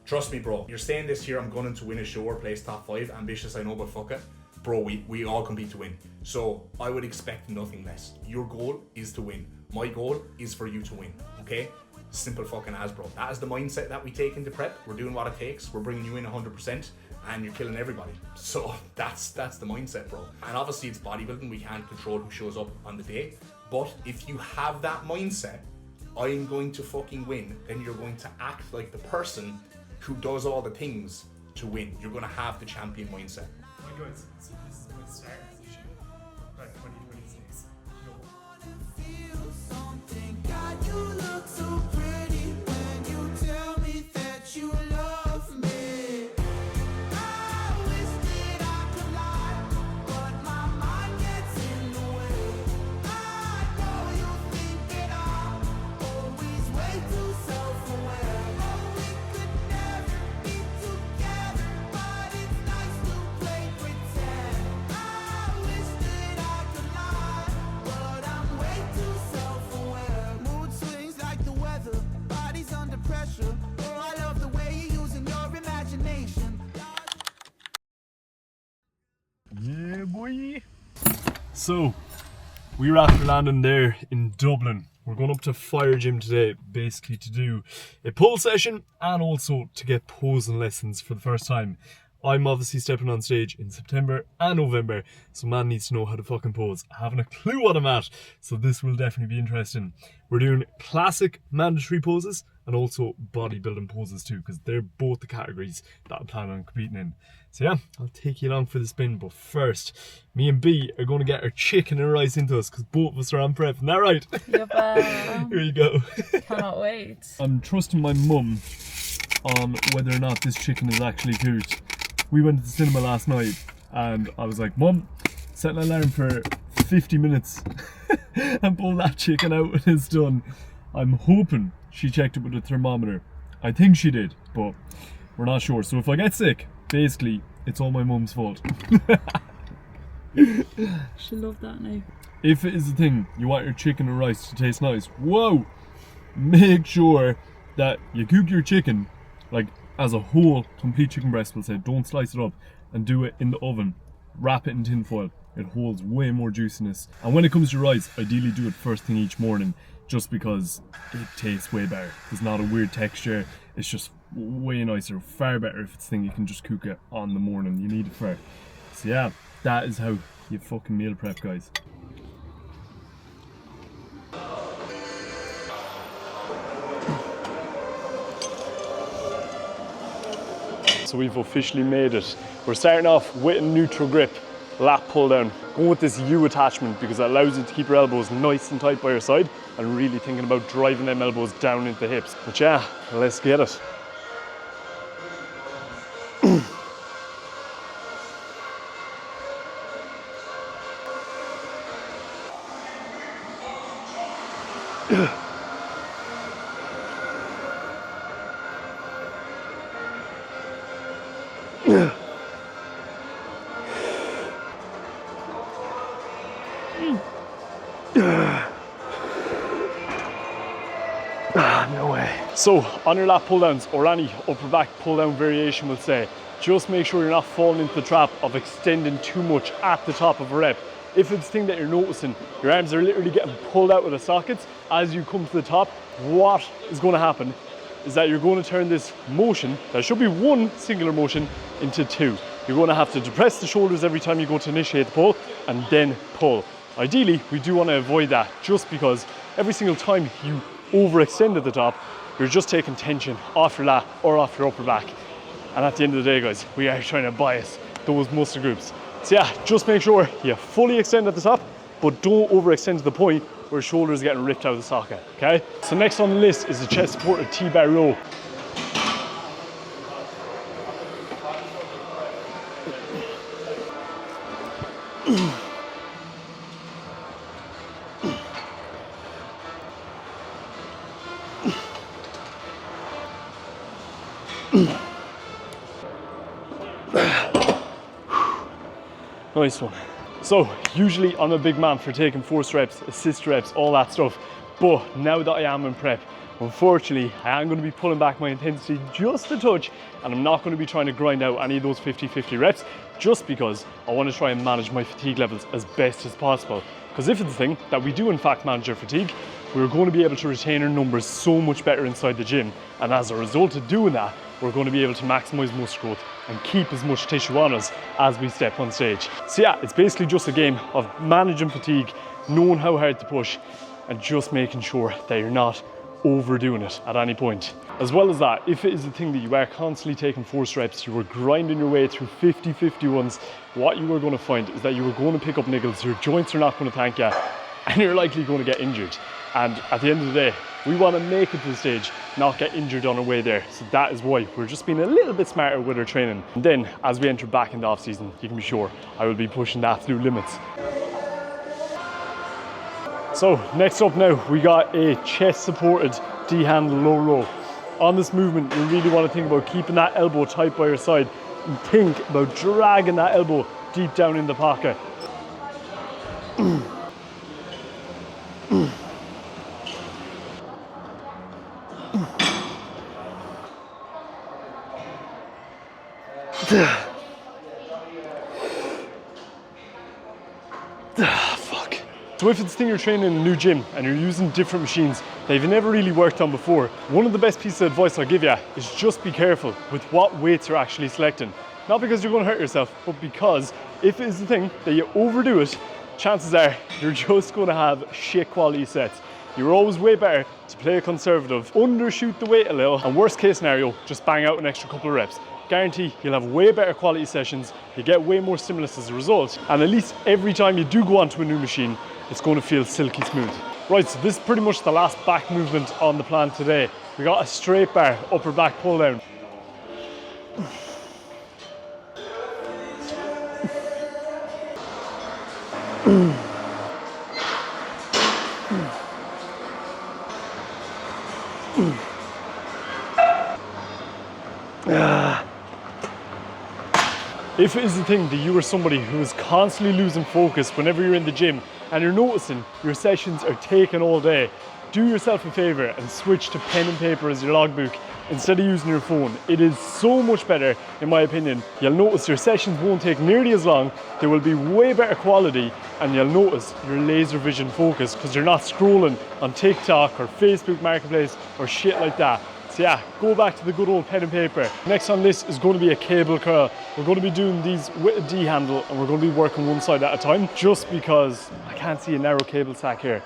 Trust me, bro. You're saying this here, I'm going to win a show or place top 5. Ambitious, I know, but fuck it. Bro, we all compete to win. So I would expect nothing less. Your goal is to win. My goal is for you to win, okay? Simple fucking as, bro. That is the mindset that we take into prep. We're doing what it takes. We're bringing you in 100% and you're killing everybody. So that's the mindset, bro. And obviously it's bodybuilding. We can't control who shows up on the day. But if you have that mindset, I'm going to fucking win, then you're going to act like the person who does all the things to win. You're going to have the champion mindset. My guys, so this is going to start this year, right? 2026. God, you look so pretty when you tell me that you love me. I wish that I could lie, but my mind gets in the way. I know you think that I'm always way too self-aware. Oh, we could never be together, but it's nice to play pretend. I wish that I could lie, but I'm way too self-aware. Mood swings like the weather, body's under pressure. Oh, I love the way you're using your imagination. Yeah, boy. So, we're after landing there in Dublin. We're going up to Fire Gym today, basically to do a pull session and also to get posing lessons for the first time. I'm obviously stepping on stage in September and November, so man needs to know how to fucking pose. I haven't a clue what I'm at, so this will definitely be interesting. We're doing classic mandatory poses and also bodybuilding poses too, because they're both the categories that I plan on competing in. So yeah, I'll take you along for the spin, but first, me and B are going to get our chicken and rice into us, because both of us are on prep, isn't that right? Yep. Here you go. Cannot wait. I'm trusting my mum on whether or not this chicken is actually cooked. We went to the cinema last night and I was like, Mum, set an alarm for 50 minutes and pull that chicken out when it's done. I'm hoping she checked it with a thermometer. I think she did, but we're not sure. So if I get sick, basically, it's all my mum's fault. She'll love that now. If it is the thing, you want your chicken and rice to taste nice, whoa! Make sure that you cook your chicken, like as a whole, complete chicken breast, we'll say. Don't slice it up and do it in the oven. Wrap it in tin foil. It holds way more juiciness. And when it comes to rice, ideally do it first thing each morning, just because it tastes way better. There's not a weird texture. It's just way nicer, far better if it's a thing you can just cook it on the morning. You need it for. So yeah, that is how you fucking meal prep, guys. So we've officially made it. We're starting off with a neutral grip, lat pull down. Going with this U attachment because it allows you to keep your elbows nice and tight by your side and really thinking about driving them elbows down into the hips. But yeah, let's get it. No way. So on your lat pull downs or any upper back pull down variation, we'll say, just make sure you're not falling into the trap of extending too much at the top of a rep. If it's the thing that you're noticing, your arms are literally getting pulled out of the sockets as you come to the top, what is going to happen is that you're going to turn this motion, that should be one singular motion, into two. You're going to have to depress the shoulders every time you go to initiate the pull and then pull. Ideally, we do want to avoid that, just because every single time you overextend at the top, you're just taking tension off your lat or off your upper back. And at the end of the day, guys, we are trying to bias those muscle groups. So yeah, just make sure you fully extend at the top, but don't overextend to the point where shoulders are getting ripped out of the socket, okay? So next on the list is the chest supported T-bar row. Nice one. So usually I'm a big man for taking forced reps, assist reps, all that stuff. But now that I am in prep, Unfortunately, I am going to be pulling back my intensity just a touch, and I'm not going to be trying to grind out any of those 50-50 reps, just because I want to try and manage my fatigue levels as best as possible. Because if it's the thing that we do in fact manage our fatigue, we're going to be able to retain our numbers so much better inside the gym, and as a result of doing that, we're going to be able to maximize muscle growth and keep as much tissue on us as we step on stage. So yeah, it's basically just a game of managing fatigue, knowing how hard to push, and just making sure that you're not overdoing it at any point. As well as that, if it is a thing that you are constantly taking force reps, you are grinding your way through 50-50 ones, what you are going to find is that you are going to pick up niggles, your joints are not going to thank you, and you're likely going to get injured. And at the end of the day, we want to make it to the stage, not get injured on our way there. So that is why we're just being a little bit smarter with our training. And then as we enter back in the off season, you can be sure I will be pushing the absolute limits. So next up now, we got a chest supported D-handle low row. On this movement, you really want to think about keeping that elbow tight by your side and think about dragging that elbow deep down in the pocket. Fuck. So if it's the thing you're training in a new gym and you're using different machines that you've never really worked on before, one of the best pieces of advice I'll give you is just be careful with what weights you're actually selecting. Not because you're going to hurt yourself, but because if it is the thing that you overdo it, chances are you're just going to have shit quality sets. You're always way better to play a conservative, undershoot the weight a little, and worst case scenario, just bang out an extra couple of reps. Guarantee you'll have way better quality sessions, you get way more stimulus as a result, and at least every time you do go onto a new machine, it's going to feel silky smooth. Right, so this is pretty much the last back movement on the plan today. We got a straight bar, upper back pull down. If it is the thing that you are somebody who is constantly losing focus whenever you're in the gym and you're noticing your sessions are taking all day, do yourself a favor and switch to pen and paper as your logbook instead of using your phone. It is so much better, in my opinion. You'll notice your sessions won't take nearly as long, they will be way better quality, and you'll notice your laser vision focus because you're not scrolling on TikTok or Facebook Marketplace or shit like that. So yeah, go back to the good old pen and paper. Next on this is going to be a cable curl. We're going to be doing these with a D handle and we're going to be working one side at a time just because I can't see a narrow cable sack here.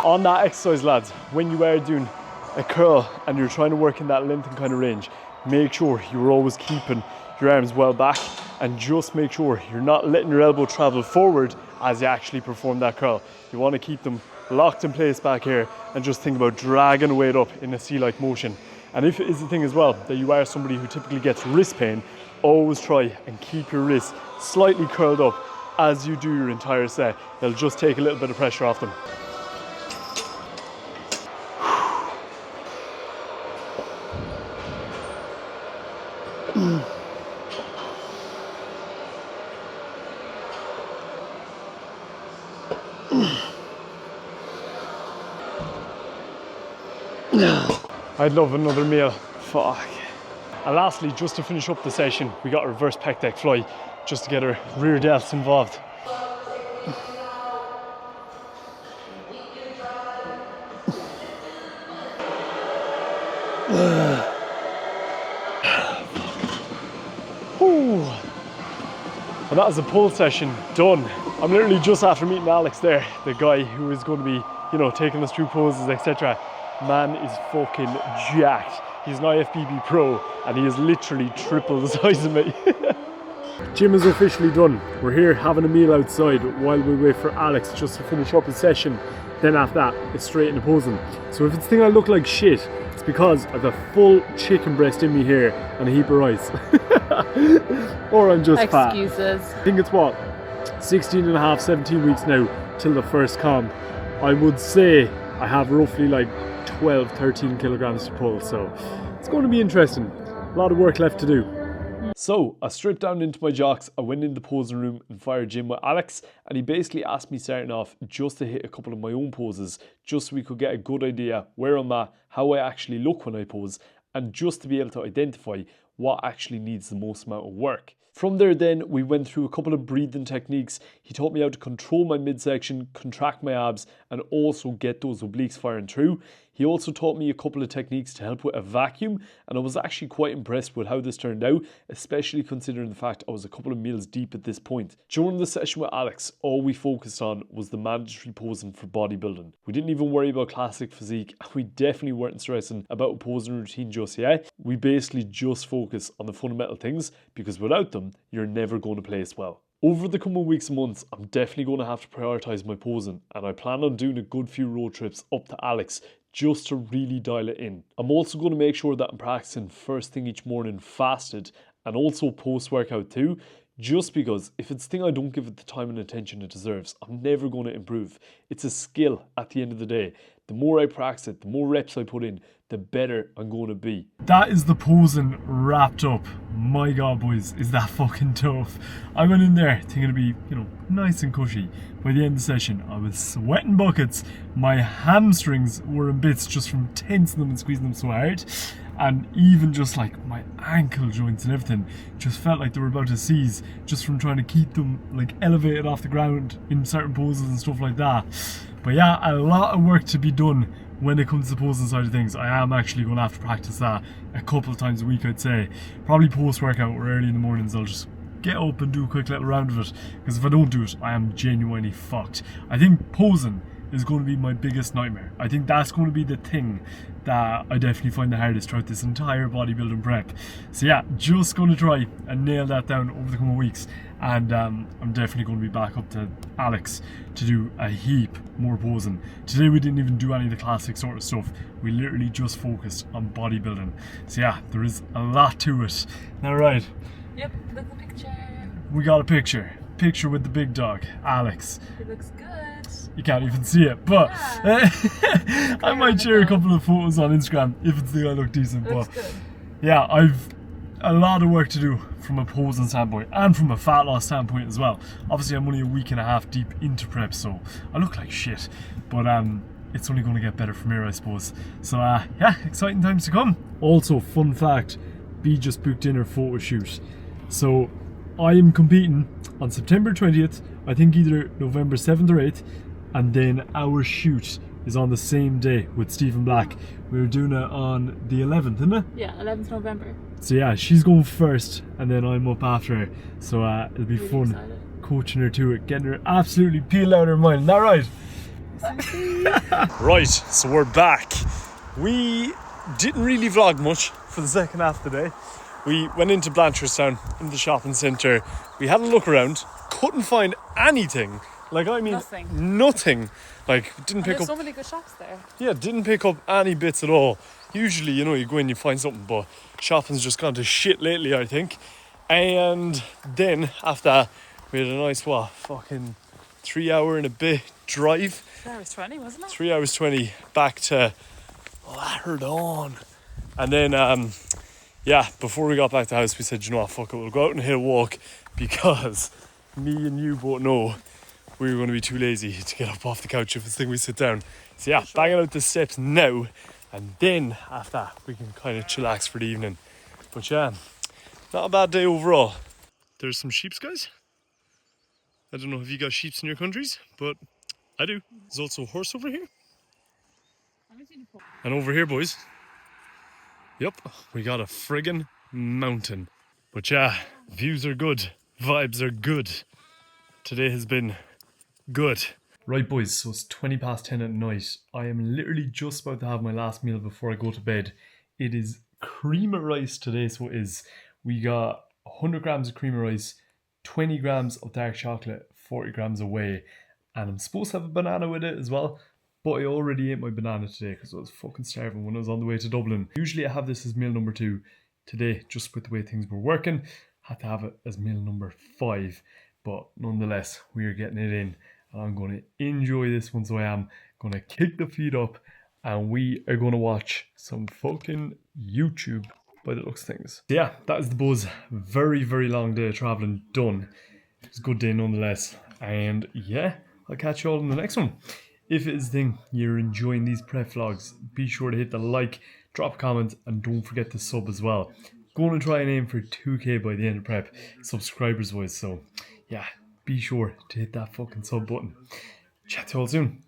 On that exercise, lads, when you are doing a curl and you're trying to work in that length and kind of range, make sure you're always keeping your arms well back and just make sure you're not letting your elbow travel forward as you actually perform that curl. You want to keep them locked in place back here and just think about dragging the weight up in a C-like motion. And if it is the thing as well that you are somebody who typically gets wrist pain, always try and keep your wrists slightly curled up as you do your entire set. It'll just take a little bit of pressure off them. I'd love another meal. Fuck. And lastly, just to finish up the session, we got a reverse pec deck fly just to get our rear delts involved. And that is a pull session done. I'm literally just after meeting Alex there, the guy who is going to be, you know, taking us through poses, etc. Man is fucking jacked. He's an Ifbb pro and he is literally triple the size of me. Gym is officially done. We're here having a meal outside while we wait for Alex just to finish up his session. Then after that, it's straight into posing. So if it's the thing I look like shit, it's because I've a full chicken breast in me here and a heap of rice. Or I'm just fat. Excuses. I think it's what, 16 and a half, 17 weeks now till the first comp. I would say I have roughly like 12, 13 kilograms to pull, so it's it's going to be interesting. A lot of work left to do. So I stripped down into my jocks, I went in the posing room and fired gym with Alex, and he basically asked me starting off just to hit a couple of my own poses, just so we could get a good idea where I'm at, how I actually look when I pose, and just to be able to identify what actually needs the most amount of work. From there then, we went through a couple of breathing techniques. He taught me how to control my midsection, contract my abs, and also get those obliques firing through. He also taught me a couple of techniques to help with a vacuum, and I was actually quite impressed with how this turned out, especially considering the fact I was a couple of meals deep at this point. During the session with Alex, all we focused on was the mandatory posing for bodybuilding. We didn't even worry about classic physique, and we definitely weren't stressing about a posing routine just yet. We basically just focus on the fundamental things, because without them, you're never going to place well. Over the coming weeks and months, I'm definitely going to have to prioritise my posing, and I plan on doing a good few road trips up to Alex just to really dial it in. I'm also going to make sure that I'm practicing first thing each morning fasted, and also post-workout too, just because if it's a thing I don't give it the time and attention it deserves, I'm never going to improve. It's a skill at the end of the day. The more I practice it, the more reps I put in, the better I'm going to be. That is the posing wrapped up. My God, boys, is that fucking tough. I went in there thinking it'd be, nice and cushy. By the end of the session, I was sweating buckets. My hamstrings were in bits just from tensing them and squeezing them so hard. And even just like my ankle joints and everything just felt like they were about to seize just from trying to keep them like elevated off the ground in certain poses and stuff like that. But yeah, a lot of work to be done when it comes to the posing side of things. I am actually going to have to practice that a couple of times a week, I'd say. Probably post-workout or early in the mornings, I'll just get up and do a quick little round of it. Because if I don't do it, I am genuinely fucked. I think posing is going to be my biggest nightmare. I think that's going to be the thing that I definitely find the hardest throughout this entire bodybuilding prep. So yeah, just going to try and nail that down over the coming weeks. And I'm definitely going to be back up to Alex to do a heap more posing. Today we didn't even do any of the classic sort of stuff. We literally just focused on bodybuilding. So yeah, there is a lot to it. Now right. Yep, look at the picture. We got a picture. Picture with the big dog, Alex. It looks good. You can't even see it, but Yeah. I might share a couple of photos on Instagram if it's the I look decent. Looks But good. yeah, I've a lot of work to do from a posing standpoint and from a fat loss standpoint as well. Obviously, I'm only a week and a half deep into prep, so I look like shit. But it's only going to get better from here, I suppose. So yeah, exciting times to come. Also, fun fact, B just booked in her photo shoot. So I am competing on September 20th, I think either November 7th or 8th, and then our shoot is on the same day with Stephen Black. We're doing it on the 11th, isn't it? Yeah, 11th November. So yeah, she's going first, and then I'm up after her. So it'll be Really fun excited. coaching her to it, getting her absolutely peeled out of her mind. Is that right? Right, so we're back. We didn't really vlog much for the second half of the day. We went into Blanchardstown, in the shopping centre. We had a look around, couldn't find anything. Like, I mean, nothing. Like, didn't pick There's up. so many good shops there. Yeah, didn't pick up any bits at all. Usually, you go in, you find something, but shopping's just gone to shit lately, I think. And then, after that, we had a nice, fucking 3 hour and a bit drive. 3 hours 20, wasn't it? 3 hours 20 back to Latterdon. And then, before we got back to the house, we said, you know what, fuck it, we'll go out and hit a walk, because me and you both know we were going to be too lazy to get up off the couch if it's the thing we sit down. So yeah, banging out the steps now, and then after that we can kind of chillax for the evening. But yeah, not a bad day overall. There's some sheeps, guys. I don't know if you got sheeps in your countries, but I do. There's also a horse over here. And over here, boys, yep, we got a friggin' mountain. But yeah, views are good, vibes are good. Today has been good. Right, boys, so it's 20 past 10 at night. I am literally just about to have my last meal before I go to bed. It is cream of rice today, so it is. We got 100 grams of cream of rice, 20 grams of dark chocolate, 40 grams of whey, and I'm supposed to have a banana with it as well. But I already ate my banana today because I was fucking starving when I was on the way to Dublin. Usually I have this as meal number 2. Today, just with the way things were working, had to have it as meal number 5. But nonetheless, we are getting it in. And I'm going to enjoy this one, so I am going to kick the feet up and we are going to watch some fucking YouTube by the looks of things. So yeah, that is the buzz. Very, very long day of traveling done. It was a good day nonetheless. And yeah, I'll catch you all in the next one. If it is the thing you're enjoying these prep vlogs, be sure to hit the like, drop a comment, and don't forget to sub as well. Going to try and aim for 2k by the end of prep, subscribers wise. So yeah, be sure to hit that fucking sub button. Chat to you all soon.